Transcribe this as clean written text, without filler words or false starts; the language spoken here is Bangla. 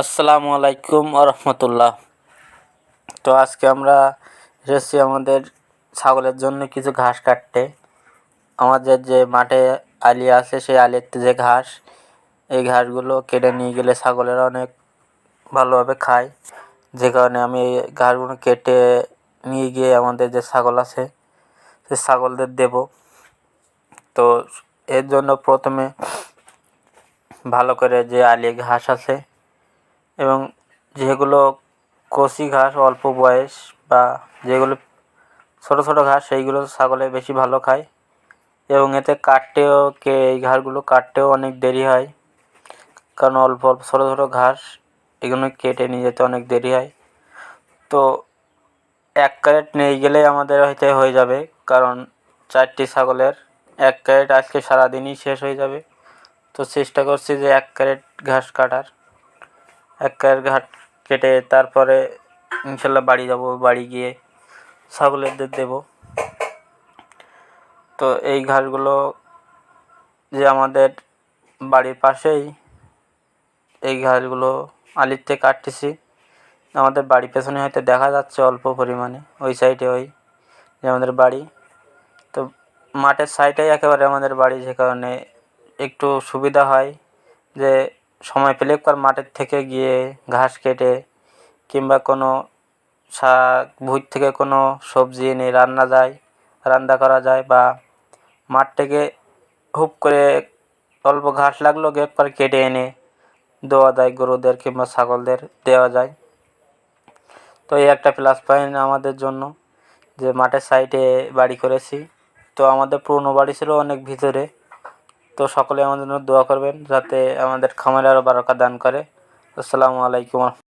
আসসালামু আলাইকুম রহমতুল্লাহ। তো আজকে আমরা এসেছি আমাদের ছাগলের জন্য কিছু ঘাস কাটতে। আমাদের যে মাঠে আলি আছে সেই আলিতে যে ঘাস, এই ঘাসগুলো কেটে নিয়ে গেলে ছাগলেরা অনেক ভালোভাবে খায়। যে কারণে আমি এই ঘাসগুলো কেটে নিয়ে গিয়ে আমাদের যে ছাগল আছে সে ছাগলদের দেব। তো এর জন্য প্রথমে ভালো করে যে আলি ঘাস আছে এবং যেগুলো কচি ঘাস অল্প বয়স বা যেগুলো ছোটো ছোটো ঘাস সেইগুলো ছাগলে বেশি ভালো খায় এবং এতে কাটতেও এই ঘাসগুলো কাটতেও অনেক দেরি হয়, কারণ অল্প অল্প ছোটো ছোটো ঘাস এগুলো কেটে নিয়ে যেতে অনেক দেরি হয়। তো এক ক্যারেট নিয়ে গেলেই আমাদের হয়ে যাবে, কারণ 4টি ছাগলের এক ক্যারেট আজকে সারাদিনই শেষ হয়ে যাবে। তো চেষ্টা করছি যে এক ক্যারেট ঘাস কাটার। এক ক্যারেট ঘাস কেটে তারপরে ইনশাল্লাহ বাড়ি যাব, বাড়ি গিয়ে ছাগলেদের দেব। তো এই ঘাসগুলো যে আমাদের বাড়ির পাশেই এই ঘাসগুলো আলিতে কাটতেছি, আমাদের বাড়ির পেছনে হয়তো দেখা যাচ্ছে অল্প পরিমাণে, ওই সাইডে ওই যে আমাদের বাড়ি। তো মাঠের সাইডেই একেবারে আমাদের বাড়ি, যে কারণে একটু সুবিধা হয় যে সময় পেলে একবার মাঠের থেকে গিয়ে ঘাস কেটে কিংবা কোনো শাক ভুঁই থেকে কোনো সবজি এনে রান্না করা যায়, বা মাঠ থেকে হুপ করে অল্প ঘাস লাগলো একবার কেটে এনে দেওয়া যায় গরুদের কিংবা ছাগলদের দেওয়া যায়। তো এই একটা প্লাস পয়েন্ট আমাদের জন্য যে মাঠের সাইডে বাড়ি করেছি। তো আমাদের পুরনো বাড়ি ছিল অনেক ভিতরে। তো সকলে আমাদের জন্য দোয়া করবেন যাতে আমাদের খামারে আরও বারাকা দান করে। আসসালামু আলাইকুম।